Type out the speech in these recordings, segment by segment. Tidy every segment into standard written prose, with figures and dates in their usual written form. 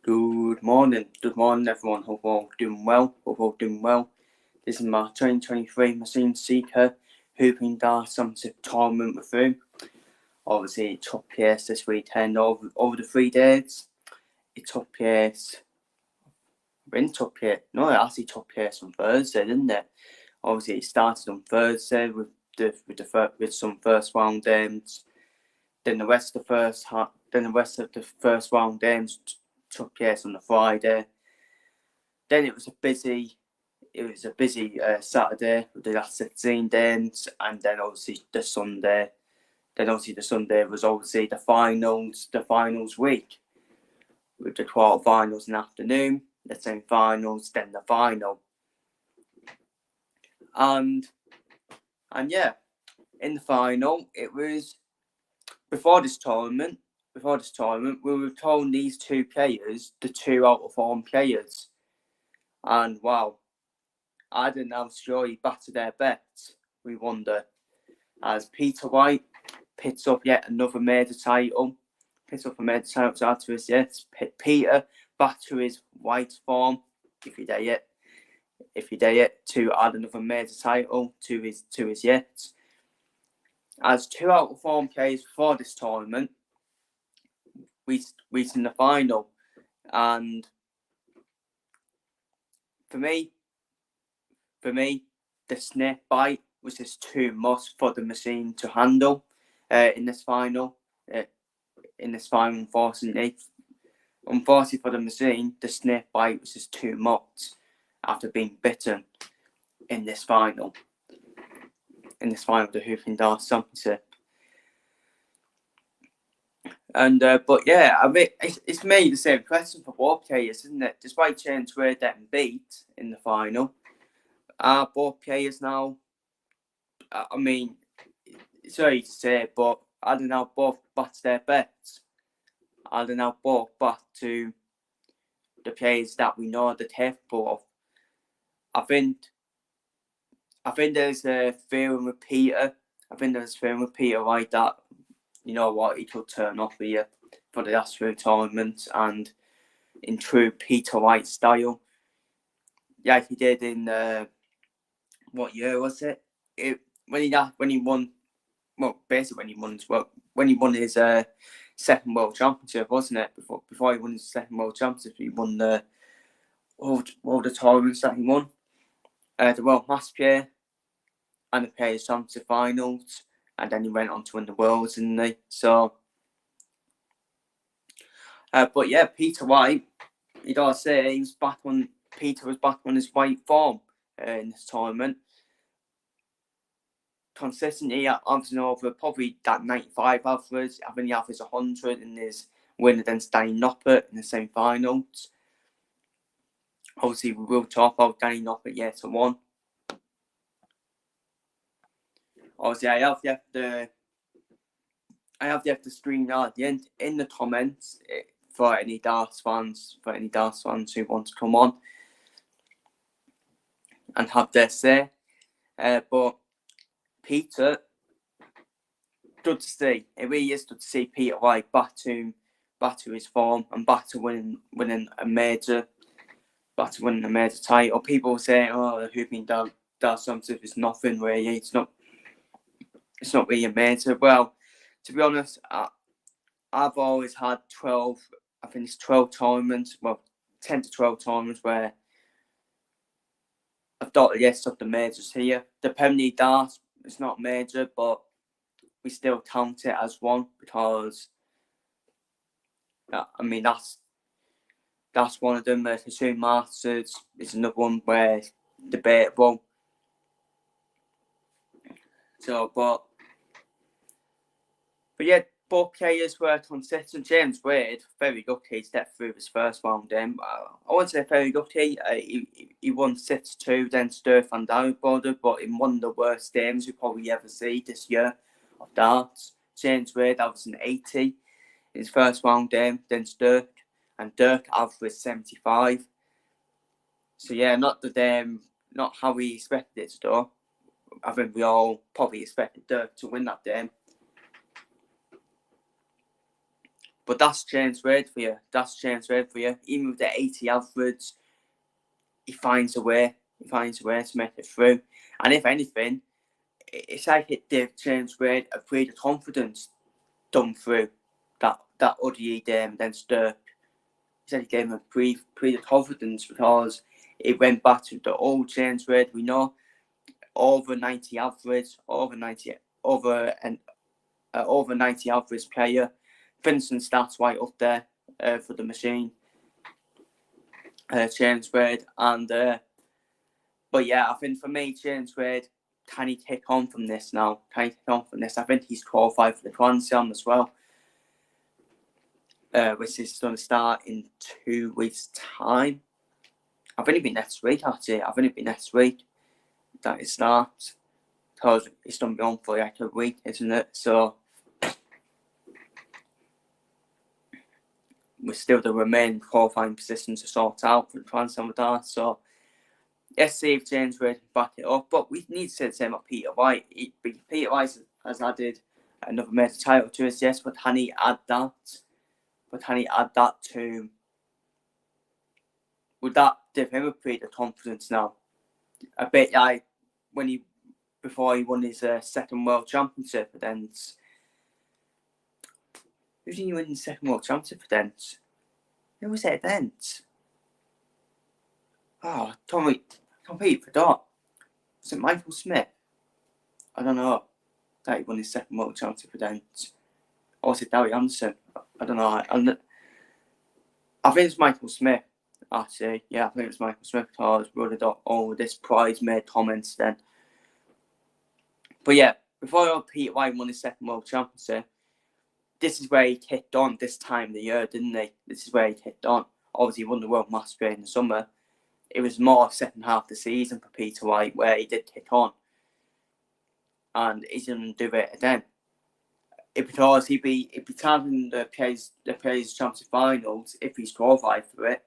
Good morning everyone. Hope all doing well. This is my 2023 MachineSeeker Hooping Darts Championship tournament review. Obviously, it took place this weekend over the 3 days. It took place. It actually took place on Thursday, didn't it? Obviously, it started on Thursday with some first round games. Then the rest of the first round games took place on the Friday. Then it was a busy Saturday with the last 16 games, and then obviously the Sunday. The Sunday was obviously the finals week, with the quarterfinals in the afternoon, the semi-finals, then the final. And yeah, in the final, it was before this tournament, we were told these two players, the two out of form players. And wow, I don't know how surely battered their bets, we wonder. As Peter Wright picks up yet another major title. To add to his yes. Peter back to his White form, if you dare it, to add another major title to his yet. As two out of form players for this tournament, reaching the final. And for me, the snake bite was just too much for the machine to handle in this final. Unfortunately for the machine, the snake bite was just too much after being bitten in this final. Of the Hooping Darts Championship. And but yeah, I mean, it's made the same question for both players, isn't it? Despite James Wade getting beat in the final, are both players now? I mean, it's early to say, but I don't know, both back to their bets. I don't know, both back to the players that we know the capable of. I think there's a feeling with Peter. Like that. You know what, he could turn off here for the last few tournaments, and in true Peter Wright style, yeah, he did in what year was it? When he won his second world championship, wasn't it? Before he won his second world championship, he won the all the tournaments that he won, the World Master and the Players Championship finals, and then he went on to win the Worlds, didn't he? So, but yeah, Peter Wright, you gotta say Peter was back on his White form in this tournament. Consistently averaging over probably that 95 average. I think he averaged 100 in his win against Danny Noppert in the semi-finals. Obviously, we will talk about Danny Noppert yet to one. Obviously, I have left the screen at the end in the comments for any darts fans who want to come on and have their say. But Peter, good to see. It really is good to see Peter Wright back to his form and back to winning a major title. People say, "Oh, the Hooping Darts Championship is nothing really. It's not really a major." Well, to be honest, I've always had 12. I think it's 12 tournaments. Well, 10 to 12 tournaments where I've dotted yes of the majors here. The Premier League Darts, it's not major, but we still count it as one because I mean that's one of them. The two Masters is another one where it's debatable. So, but yeah, both players were consistent. James Wade, very lucky to get through his first round game. I wouldn't say very lucky. He won 6-2 against Stefan Downborder, but in one of the worst games we probably ever see this year of darts. James Wade averaged an 80 in his first round game against Dirk, and Dirk averaged 75. So yeah, not how we expected it to do. I think we all probably expected Dirk to win that game. But that's James Wade for you. Even with the 80 average, he finds a way. To make it through. And if anything, it's like it gave James Wade a breed of confidence done through that ODI game against Dirk. He said he gave him a breed of confidence because it went back to the old James Wade we know, over 90 average, over 90 average player. Vincent stats right up there for the machine. James Wade and but yeah, I think for me, James Wade, can he take on from this now? I think he's qualified for the Grand Slam as well, which is going to start in 2 weeks' time. I think it'll be next week, actually. That it starts. Because it's going to be on for like a week, isn't it? So, we're still the remaining qualifying positions to sort out for the Grand Slam with that. So, let's see if James Wade can back it up. But we need to say the same about Peter Wright. Peter Wright has added another major title to us, yes, but can he add that? To... Would that give him a bit of confidence now? A bit like before he won his second World Championship against... Who did he win the second World Championship against? Who was it against? Oh, I completely forgot. Was it Michael Smith? I don't know. That he won his second World Championship against. Or was it Darry Anderson? I don't know. I think it's Michael Smith, actually. Yeah, I think it's Michael Smith because we would have got all this prize made comments then. But yeah, before Peter Wright won his second World Championship, this is where he kicked on this time of the year, didn't he? This is where he kicked on. Obviously, he won the World Master in the summer. It was more second half of the season for Peter Wright where he did kick on. And he's going to do it again. Because he'd be targeting the Players' Championship Finals if he's qualified for it.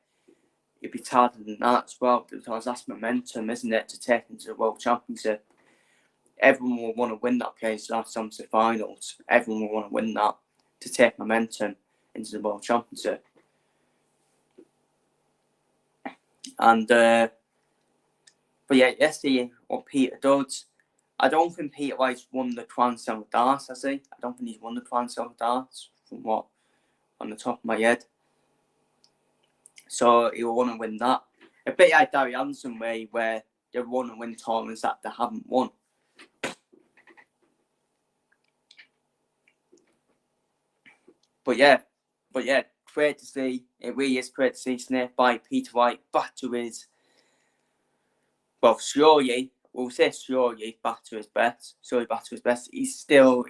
He'd be targeting that as well because that's momentum, isn't it, to take into the World Championship. Everyone will want to win that Players' Championship Finals. Everyone will want to win that to take momentum into the World Championship. And but yeah, let's see what Peter does. I don't think Peter Wright's won the Grand Slam with darts, has he? I don't think he's won the Grand Slam with darts, from what, on the top of my head. So he'll want to win that. A bit like Darry Anderson way, where they want to win tournaments that they haven't won. But yeah, great to see. It really is great to see Snake by Peter Wright back to his, well, surely back to his best. He's still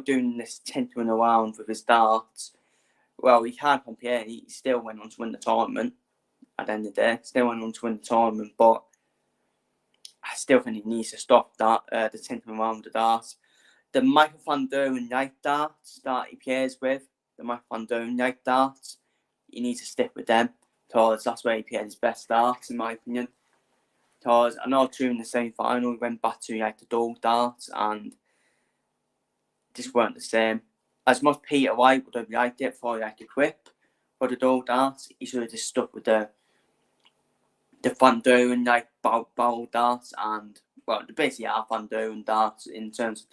doing this tinkering around with his darts. Well, he can't compare. He still went on to win the tournament at the end of the day. But I still think he needs to stop that, the tinkering around with the darts. The Michael van Doren Knight darts that he plays with, he needs to stick with them because that's where he plays his best darts, in my opinion. Because I know during the semi-final, he went back to the dual darts and just weren't the same. As much Peter Wright would have liked it for a quip for the dual darts, he should have just stuck with the Van Doren barrel darts and, well, they basically are Van Doren darts in terms of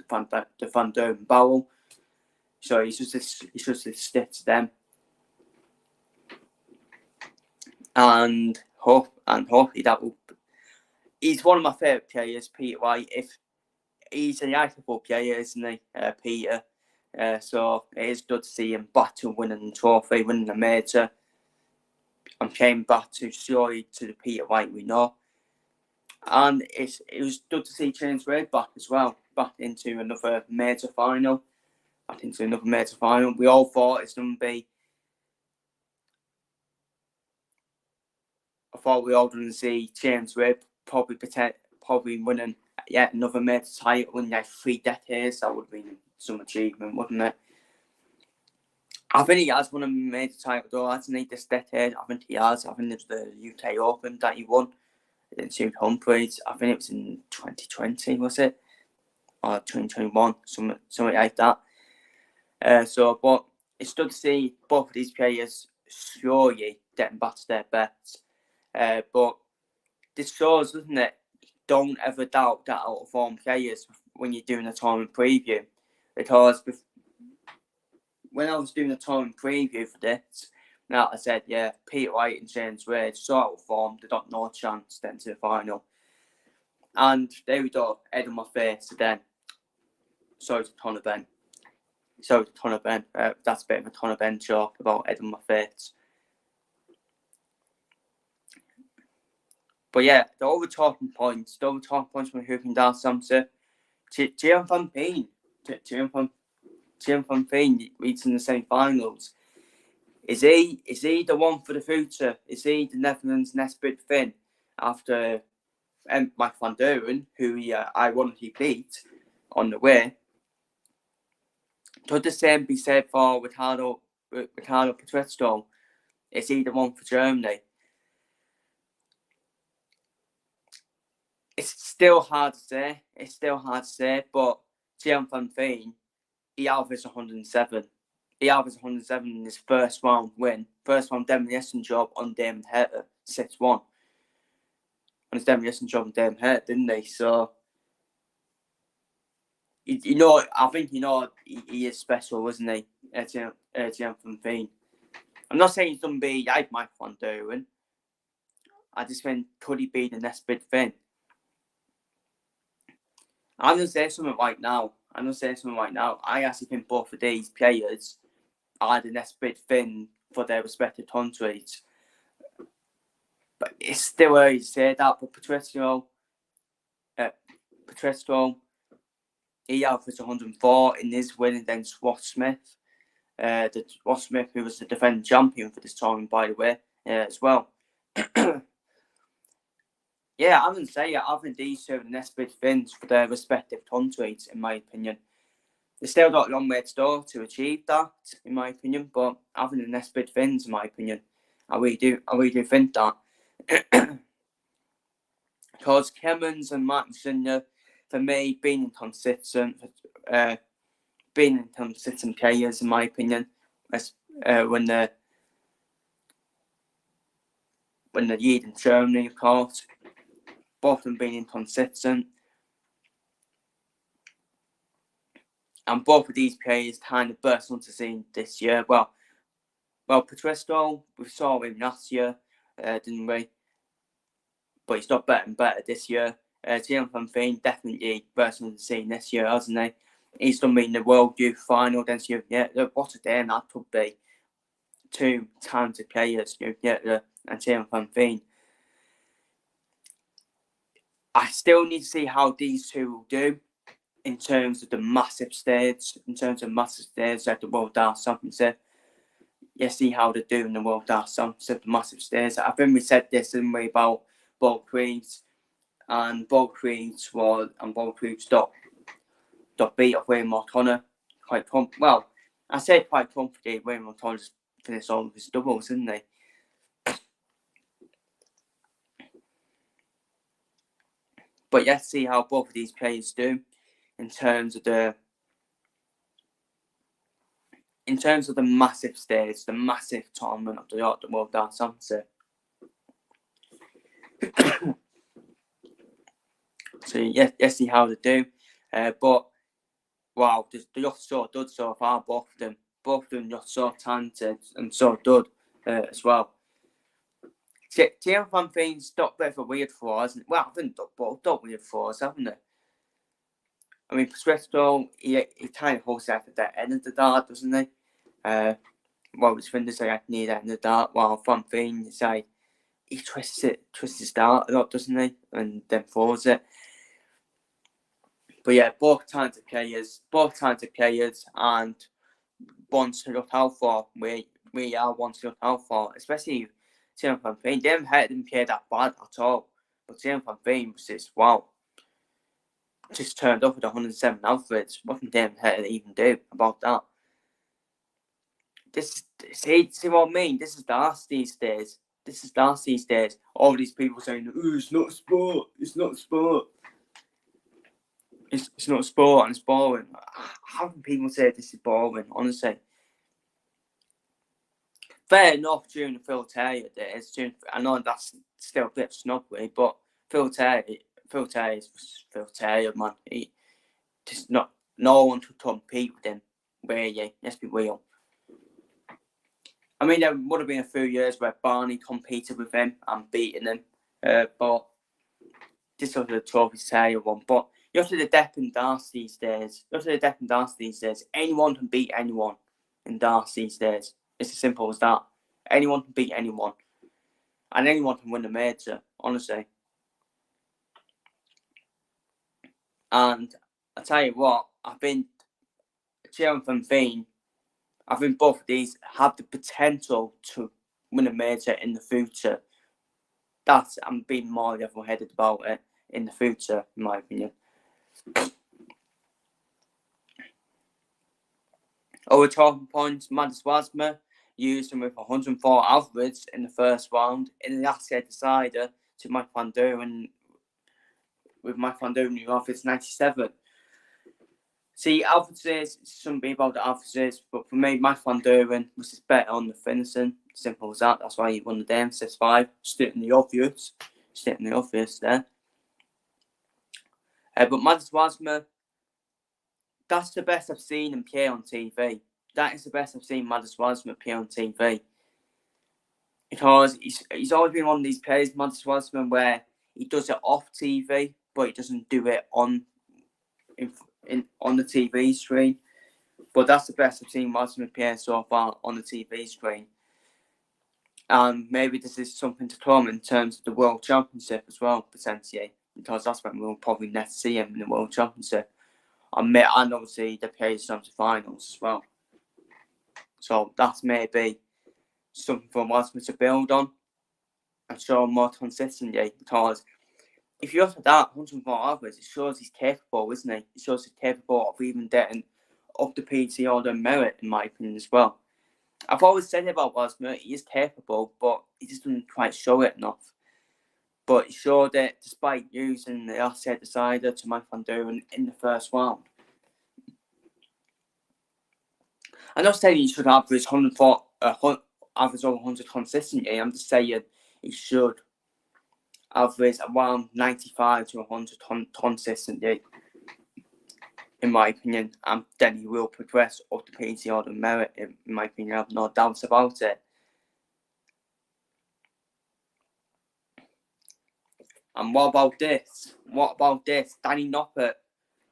the Van Doren barrel. So he should just stick to them. And hopefully that will... He's one of my favourite players, Peter Wright. If he's a likable player, isn't he, Peter? So it is good to see him back to winning the trophy, winning the major. And came back to surely to the Peter Wright we know. And it was good to see James Wade back as well, back into another major final. We all thought it's going to be... I thought we all going to see James Wade probably winning yet another major title in like 3 decades. That would have been some achievement, wouldn't it? I think he has won a major title though, hasn't he, this decade? I think he has. I think it was the UK Open that he won against Hugh Humphreys. I think it was in 2020, was it? Or 2021, something like that. But it's good to see both of these players surely getting back to their best. But this shows, doesn't it? Don't ever doubt that out of form players when you're doing a tournament preview. Because when I was doing a tournament preview for this, now I said, yeah, Peter Wright and James Wade, so out of form, they got no chance then to the final. And there we go, head on my face then. Sorry to ton of Ben. That's a bit of a ton of Ben joke about head on my face. But yeah, the other talking points from Hooping Dar Samson, Jim Van Veen. Jim Van Veen reaching the semi-finals. Is he the one for the future? Is he the Netherlands' next big thing after Mike van Duren, who he ironically beat on the way? Could the same be said for Ricardo Petretto? Is he the one for Germany? It's still hard to say. But Jan Van Veen, he averaged 107. He averaged 107 in his first round demolition job on Damon Herter, 6-1. On his demolition job on Damon Herter, didn't he? So, I think he is special, isn't he? Jan Van Veen. I'm not saying he's going to be like Mike van Duren. I just think, could he be the next big thing? I'm going to say something right now. I actually think both of these players are the next big thing for their respective countries. But it's still early to say that. But Petretto, he averaged 104 in his win against Swat Smith. Swat Smith, who was the defending champion for this tournament, by the way, as well. Yeah, I'm going to say, I think these two are the next big things for their respective countries, in my opinion. They still got a long way to go to achieve that, in my opinion, but I think the next big things, in my opinion. I really do think that. Because Clemens and MachineSeeker, for me, being inconsistent players, in my opinion, when they're leading Germany, of course. Both of them being inconsistent. And both of these players kind of burst onto the scene this year. Well, Petretto, we saw him last year, didn't we? But he's got better and better this year. Jan Van Veen definitely burst onto the scene this year, hasn't he? He's done in the World Youth Final against you. Yeah, what a day that could be. Two talented players, and Jan Van Veen. I still need to see how these two will do in terms of the massive stage, like the World Dart Championship. You see how they do in the World Dart Championship, the massive stage. I think we said this, didn't we, about Bolt Creeds, and Bolt Creeds got beat off Wayne O'Connor quite comfortably. Well, I said quite comfortably. Wayne O'Connor just finished all of his doubles, didn't he? But let's see how both of these players do in terms of the massive stage, the massive tournament of the World Dart Championship. So let's see how they do. But wow, they're just so good so far. Both of them just so talented and so good as well. Jan Van Veen's got a bit of a weird flaw, hasn't it? Well, I think both got weird flaws, haven't they? I mean, Petretto, he kind of holds out at the end of the dart, doesn't he? His fingers say I need that in the dart. While Van Veen, he twists his dart a lot, doesn't he? And then throws it. But yeah, both talented players, and ones to look out for. We are ones to look out for, especially Tim Van Veen. They didn't play that bad at all. But Tim Van Veen was just, wow. Just turned up with 107 average. What can Damon Herter even do about that? See what I mean? This is dance these days. All these people saying, it's not a sport. It's not a sport. It's not a sport and it's boring. How can people say this is boring, honestly? fair enough during the Phil Taylor days. I know that's still a bit snobbery, but Phil Taylor is Phil Taylor, man. He just no one to compete with him, really. Let's be real. I mean, there would have been a few years where Barney competed with him and beaten him, but this was the Trophy Taylor one. But you have to the Depp and Darcy these days. Anyone can beat anyone in Darcy these days. It's as simple as that. Anyone can beat anyone. And anyone can win the major, honestly. And I tell you what, I've been cheering for Veen. I think both of these have the potential to win a major in the future. I'm being more level-headed about it in the future, in my opinion. Over talking points, Mads Wasmer used him with 104 average in the first round in the last year decider to Mike Van Duren. With Mike Van Duren, you averaged 97. See, averages shouldn't be about the averages, but for me, Mike Van Duren was just better on the finishing. Simple as that. That's why he won the game 6-5. Stating the obvious there. But Mads Wasmer, that's the best I've seen him play on TV. That is the best I've seen Mads Wasmer play on TV. Because he's always been one of these players, Mads Wasmer, where he does it off TV, but he doesn't do it on the TV screen. But that's the best I've seen Wasmer play so far on the TV screen. And maybe this is something to come in terms of the World Championship as well, potentially. Because that's when we'll probably next see him in the World Championship. And obviously the players to finals as well. So that's maybe something for Wasmer to build on and show more consistency. Because if you look at that 104 average, it shows he's capable, isn't he? It shows he's capable of even getting up the PT order merit, in my opinion, as well. I've always said about Wasmer, he is capable, but he just doesn't quite show it enough. But he showed it despite using the last set decider to Mike Van Duren in the first round. I'm not saying he should average average over 100 consistently. I'm just saying he should average around 95 to 100 consistently, in my opinion. And then he will progress up the PT order merit, in my opinion. I have no doubts about it. And what about this? Danny Noppert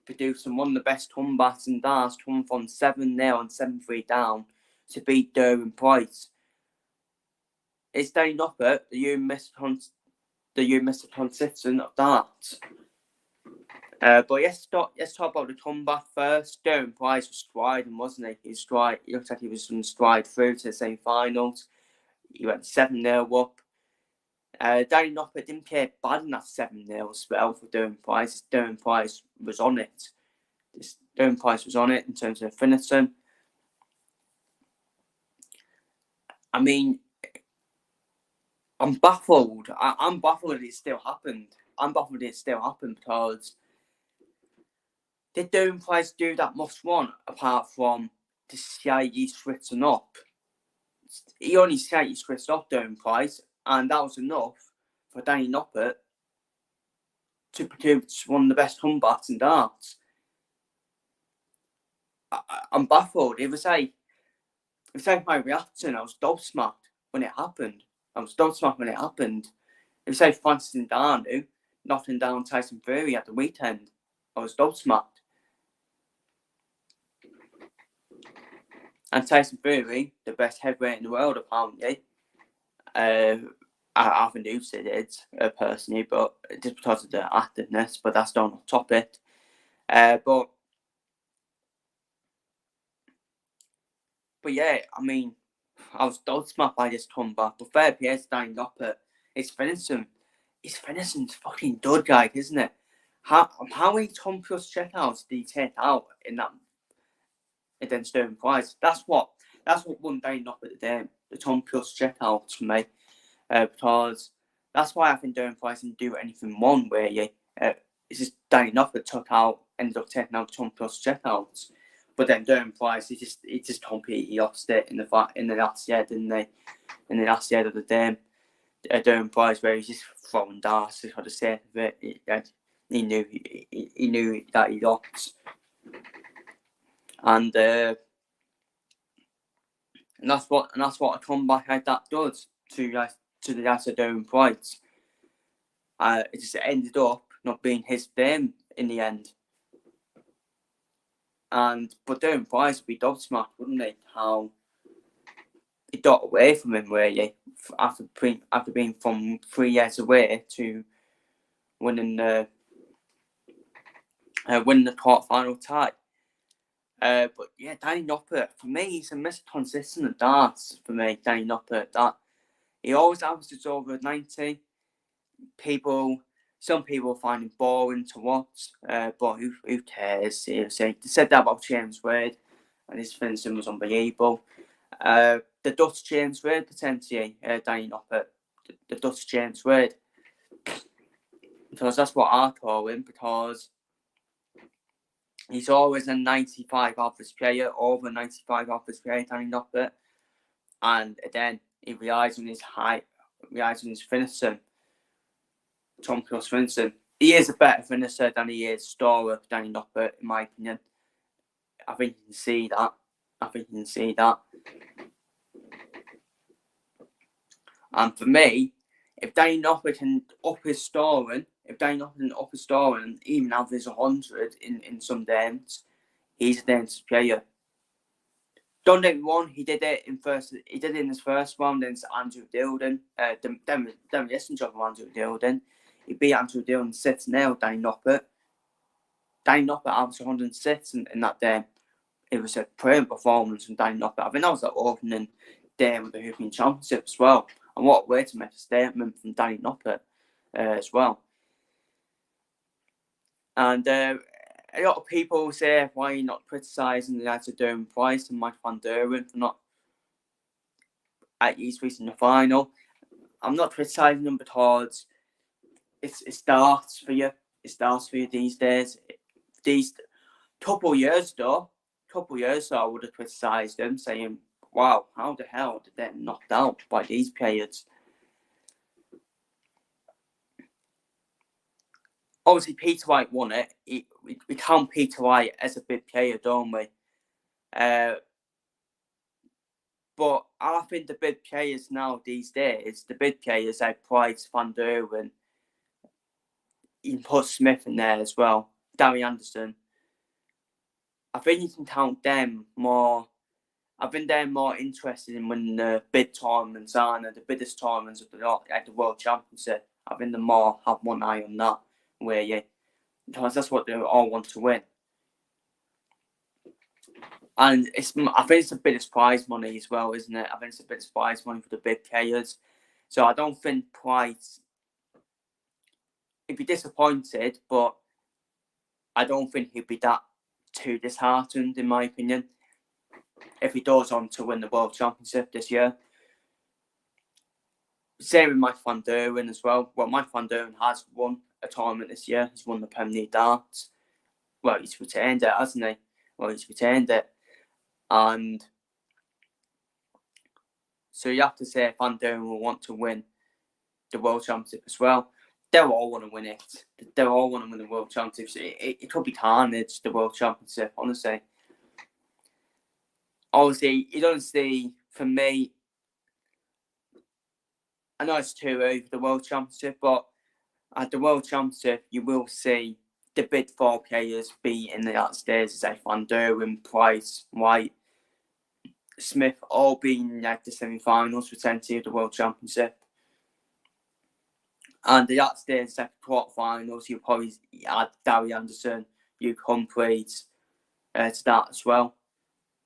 producing one of the best comebacks in darts, coming from 7-0 and 7-3 down to beat Derwin Price. Is Danny Noppert the Mr. Consistent of darts? But let's talk about the comeback first. Derwin Price was striding, wasn't he? He looked like he was going to stride through to the semi-finals. He went 7-0 up. Danny Noppert didn't play bad in that 7-0 spell for Derwin Price. Derwin Price was on it. Derwin Price was on it in terms of finishing. I mean, I'm baffled. I'm baffled that it still happened. Because did Derwin Price do that much one apart from the slightly switching up? He only slightly switched off Derwin Price, and that was enough for Danny Noppert to produce one of the best comebacks in darts. I'm baffled. It was like my reaction. I was gobsmacked when it happened. It was like Francis Ngannou knocking down Tyson Fury at the weekend. I was gobsmacked. And Tyson Fury, the best heavyweight in the world, apparently. I haven't used it personally, but just because of the activeness, but that's not a topic. But yeah, I mean, I was gobsmacked by this comeback. But fair play to Danny Noppert. His finishing's fucking dud, like, isn't it? How many Tom Plus checkouts did he take out in that against Derwin Price? That's what won Danny Noppert the game. The Tom Plus checkouts for me. Because that's why I think Derwin Price didn't do anything wrong, really. It's just Danny Noppert ended up taking out Tom Plus checkouts. But then Durham Price, he just completely lost it in the last year, didn't they? In the last year of the game, Durham Price, where he's just throwing darts for the sake of it. He knew that he lost, and that's what a comeback like that does to the likes of Durham Price. It just ended up not being his game in the end. But Durham Price would be gobsmacked, wouldn't he? How he got away from him, really, after being from 3 years away to winning the quarter-final tie. But yeah, Danny Noppert, for me, he's a Mr. Consistent at darts. For me, Danny Noppert, that he always averages over 90. Some people find him boring to watch, but who cares? Seriously, they said that about James Wade, and his finishing was unbelievable. The Dutch James Wade, potentially, Danny Noppert, the Dutch James Wade, because that's what I call him, because he's always a 95 average player, over 95 average player, Danny Noppert, and then he relies on his height, relies on his finishing. Tom Cross Vincent. He is a better finisher than he is scorer, Danny Noppert, in my opinion. I think you can see that. And for me, if Danny Noppert can up his scoring, and even average 100 in some games, he's a dangerous player. Don't get me wrong, he did it in his first round against Andrew Dilden. Demolition job of Andrew Dilden. He beat Andrew Dilden 6-0, Danny Noppert. Danny Noppert averaged 106 in that game. It was a brilliant performance from Danny Noppert. I think that was the opening day of the European Championship as well. And what a way to make a statement from Danny Noppert as well. And a lot of people say, why are you not criticising the likes of Durham Price and Mike van Duren for not at least reaching the final? I'm not criticising them because it starts for you. It starts for you these days. These couple of years ago, I would have criticised them, saying, wow, how the hell did they get knocked out by these players? Obviously, Peter Wright won it. We count Peter Wright as a big player, don't we? But I think the big players now these days, like Price, Van Duren, you can put Smith in there as well, Gary Anderson. I think you can count them more. I think they're more interested in winning the big tournaments, aren't they? The biggest tournaments of the lot, like the World Championship. I think they more have one eye on that, because that's what they all want to win. And I think it's the biggest prize money as well, isn't it? I think it's the biggest prize money for the big players. So I don't think Price, he'd be disappointed, but I don't think he'd be that too disheartened, in my opinion, if he goes on to win the World Championship this year. Same with Mike van Duren as well. Well, Mike van Duren has won a tournament this year. He's won the Premier League darts. Well, he's retained it, hasn't he? And so you have to say Van Duren will want to win the World Championship as well. They'll all want to win it. They'll all want to win the World Championship. It could be carnage, the World Championship, honestly. Obviously, you don't see, for me, I know it's too early for the World Championship, but at the World Championship, you will see the big four players be in the last stages, like Van Duren, Price, White, Smith, all being like the semi-finals potentially of the World Championship. And the last stage, like the quarter-finals, you'll probably add Gary Anderson, Hugh Humphreys to that as well.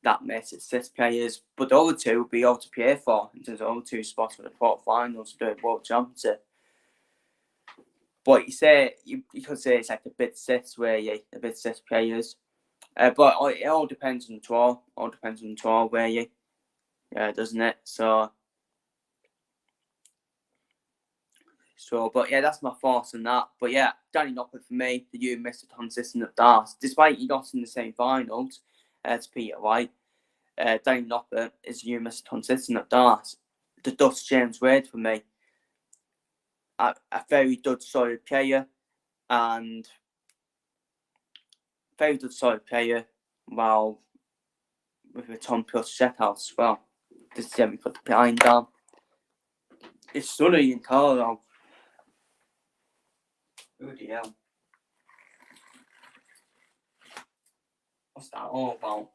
That makes it 6 players. But the other two will be all to play for in terms of other 2 spots for the quarter-finals of the World Championship. But you could say it's like the big 6 the big 6 players. But it all depends on the draw. Doesn't it? But yeah, that's my thoughts on that. But yeah, Danny Noppert for me, the Mr. Consistent of darts. Despite he lost in the semi-finals, to Peter Wright. Danny Noppert is the most consistent at darts. The Dust James Wade for me. A very good solid player, and very good solid player, while with a ton plus checkout as well. Just let me put the behind down. It's sunny in Colorado. Bloody hell. What's that all about?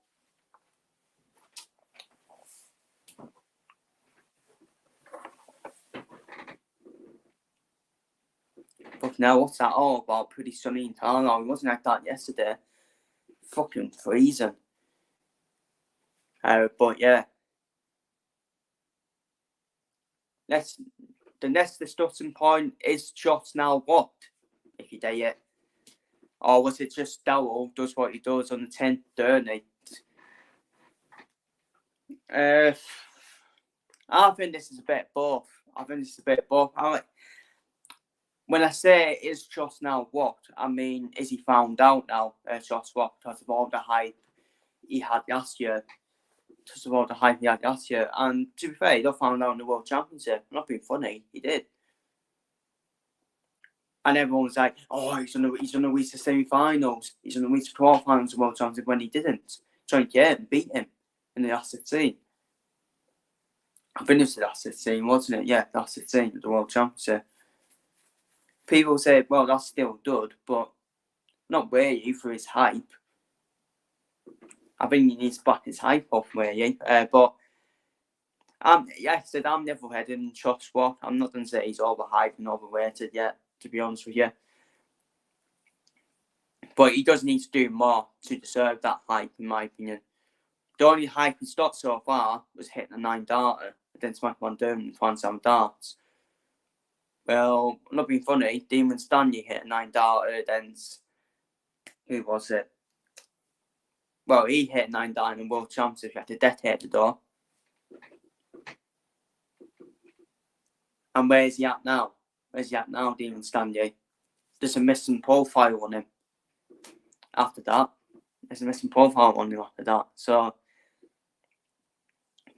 But now, what's that all about? Pretty sunny in Colorado. It wasn't like that yesterday. Fucking freezing. But yeah. The next discussion point is just now what? If you dare it. Or was it just Dowell does what he does on the 10th journey? I think this is a bit both. When I say is just now what, I mean, is he found out now, Josh what, because of all the hype he had last year? And to be fair, he got found out in the World Championship. I'm not being funny, he did. And everyone was like, oh, he's going to reach the semi-finals. He's going to reach the quarterfinals of the World Championship, when he didn't. Trying to get him, beat him in the last 15. I think it was the last 15, wasn't it? Yeah, last 15 of the World Championship. People say, well, that's still good, but not really for his hype. I think he needs to back his hype up, really. But yeah, I said I'm level-headed and Josh Watt. I'm not going to say he's overhyped and overrated yet, to be honest with you. But he does need to do more to deserve that hype, in my opinion. The only hype he's got so far was hitting a 9-darter against Michael Van Durham and 27 darts. Well, not being funny, Demon Stanley hit a 9-darter against, who was it? Well, he hit a 9-darter in the World Championship. He had to death hit the door. And where's he at now? Demon Stanley? There's a missing profile on him after that. So,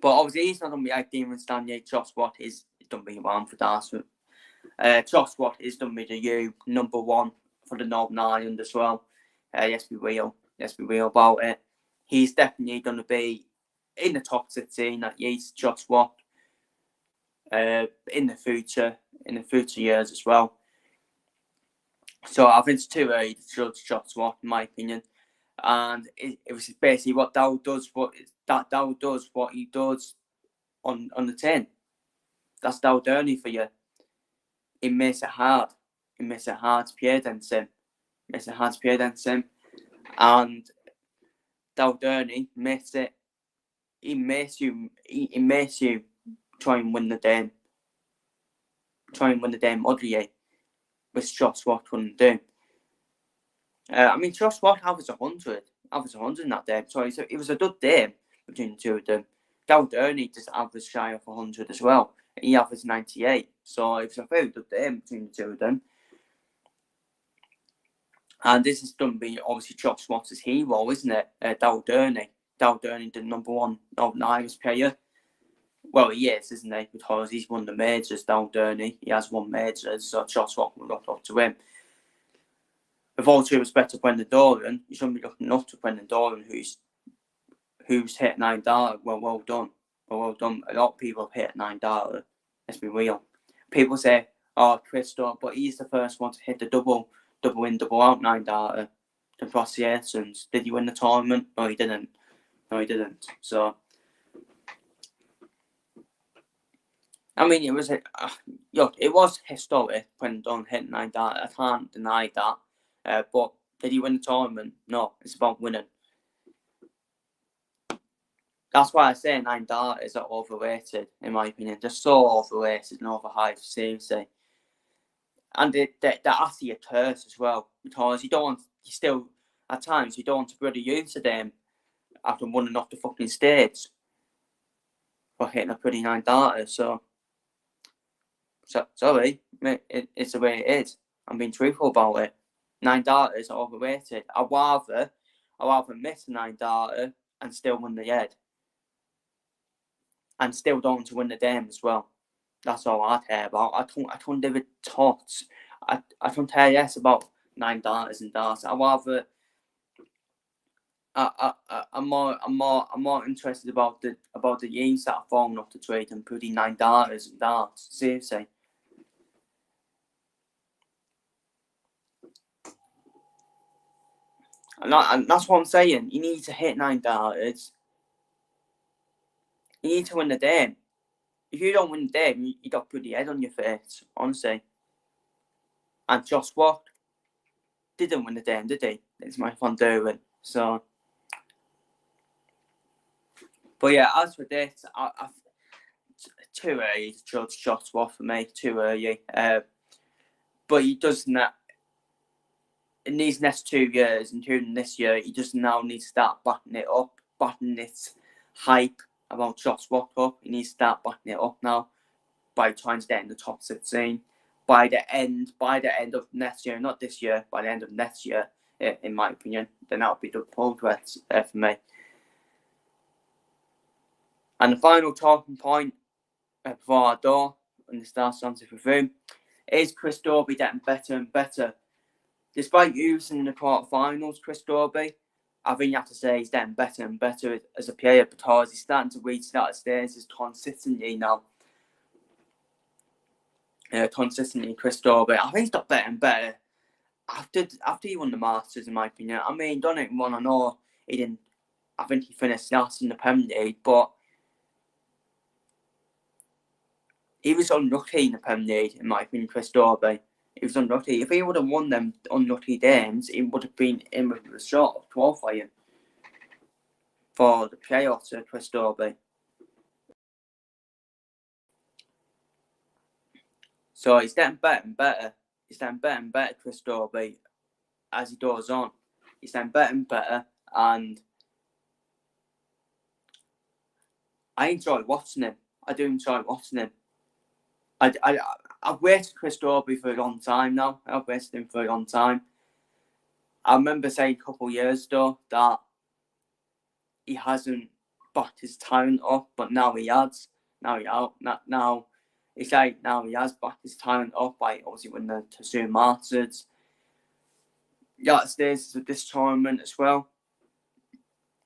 but obviously he's not going to be like Demon Stanley. Josh Watt is done being one for darts. Josh Watt is done with the number one for the Northern Ireland as well. Let's be real about it. He's definitely going to be in the top 15 at least, Josh Watt. In the future years as well. So I think it's too early to judge Josh Watt, in my opinion. And it was basically what Dow does. What he does on the 10. That's Dow Durney for you. It makes it hard. To play against him. And Dow Durney makes you try and win the game. Ugly, which Josh Watt couldn't do. I mean, Josh Watt averaged 100 in that game. So it was a good game between the two of them. Dow Durney just averaged shy of 100 as well. He averaged 98. So it was a very good game between the two of them. And this is done by obviously Josh Watt's hero, isn't it? Dow Durney. Dow Durney, the number one Northern Irish player. Well, he is, isn't he? Because he's won the majors, Dow Durney. He has won majors, so Josh Watt will look up to him. With all due respect to Brendan Doran, you shouldn't be looking up to Brendan Doran, who's hit 9-darter. Well done. A lot of people have hit 9-darter. Let's be real. People say, oh, Christoph, but he's the first one to hit the double in, double out 9-darter. The Processians. Did he win the tournament? No, he didn't. So, I mean, it was historic when Don hit 9-darter. I can't deny that. But did he win the tournament? No, it's about winning. That's why I say 9-darters are overrated, in my opinion. They're so overrated and overhyped, seriously. And they're actually a curse as well, because at times, you don't want to bloody use them after running off the fucking stage for hitting a pretty 9-darter. So sorry, it's the way it is. I'm being truthful about it. 9-darters are overrated. I'd I'd rather miss 9 data and still win the head. And still don't win the game as well. That's all I care about. I can't give a tot. I can't care less about 9 darters and darts. I rather I'm more interested about the games that are falling off the trade and putting 9 darters and darts. Seriously. And that's what I'm saying. You need to hit 9 darters. You need to win the game. If you don't win the game, you got to put the head on your face, honestly. And Josh Watt didn't win the game, did he? It's my fun doing. So, but yeah, as for this, I too early to judge Josh Watt for me. Too early. But he does not. In these next 2 years, including this year, he just now needs to start backing it up, backing this hype about Josh Watt up. He needs to start backing it up now by trying to get in the top 16 by the end of next year, not this year. By the end of next year, in my opinion, then that would be the progress for me. And the final talking point before I go and the start answer for room is Chris Dobey getting better and better. Despite using the quarterfinals, Chris Dobey, I think you have to say he's getting better and better as a player because he's starting to reach that stage consistently now. Consistently, Chris Dobey. I think he's got better and better after he won the Masters, in my opinion. I mean, don't even want to know he didn't. I think he finished last in the Premier League, but he was unlucky in the Premier League, in my opinion, Chris Dobey. He was unlucky. If he would have won them unlucky games, he would have been in with the shot of qualifying for the playoffs of Chris Dobey. So he's getting better and better. He's getting better and better, Chris Dobey, as he goes on. He's getting better and better, and I enjoy watching him. I do enjoy watching him. I've waited Chris Dobey for a long time now. I've waited him for a long time. I remember saying a couple of years ago that he hasn't backed his talent up, but now he has. Now he has backed his talent up by obviously winning the Tsushima Masters. Yeah, it stays with this tournament as well.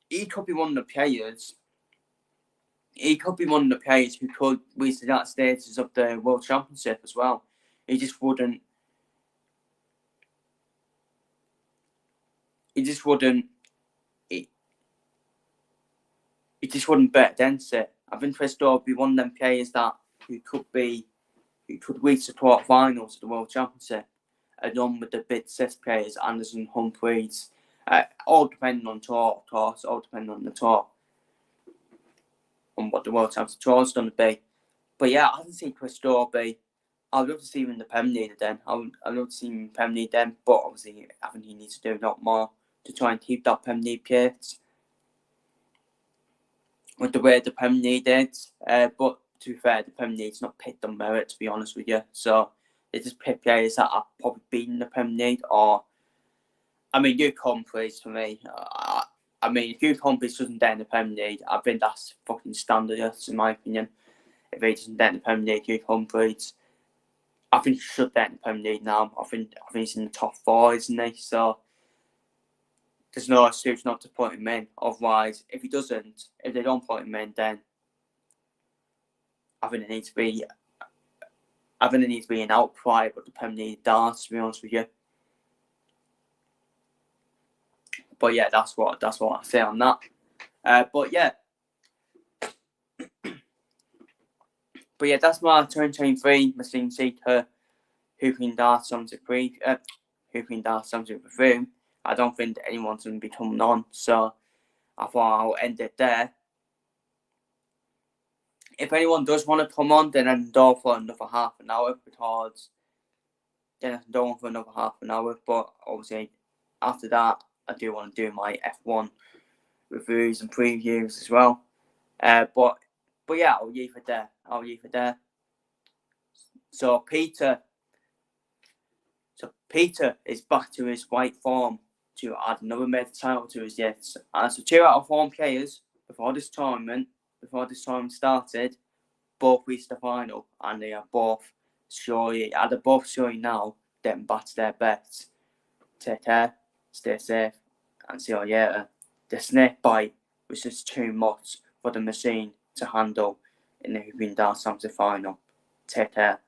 He could be one of the players. He could be one of the players who could reach that status of the World Championship as well. He just wouldn't. He just wouldn't bet against it. I think Chris Dobey be one of them players who could reach the quarterfinals of the World Championship, along with the big 6 players, Anderson, Humphreys, all depending on tour, of course, all depending on the tour, on what the World Championship tour is going to be. But yeah, I can see Chris Dobey. I'd love to see him in the Premier League then. I'd love to see him in the Premier League then, but obviously I think he needs to do a lot more to try and keep that Premier League place with the way the Premier League is. But to be fair, the Premier League's not picked on merit, to be honest with you. So they just pick players that are probably been in the Premier League, or I mean, Luke Humphreys for me. I mean, if Luke Humphreys doesn't get in the Premier League, I think that's fucking standard, in my opinion. If he doesn't get in the Premier League, Luke Humphreys, I think he should get in the Premier League now. I think he's in the top 4, isn't he? So there's no excuse not to put him in. Otherwise, if they don't put him in, then I think there needs to be an outcry about the Premier League darts, to be honest with you. But yeah, that's what I say on that. But yeah, that's my 2023 MachineSeeker Hooping Darts Songs of Room. I don't think anyone's going to be coming on, so I thought I'll end it there. If anyone does want to come on, then I can do for another half an hour, but obviously after that, I do want to do my F1 reviews and previews as well. But yeah, I'll leave it there. So Peter is back to his white form. to add another major title to his yet. And so 2 out of form players before this tournament started, both reached the final, and they are both showing now them back their bets. Take care, stay safe, and see you later. The snake bite was just too much for the machine to handle in the European Dance Championship final. Take care.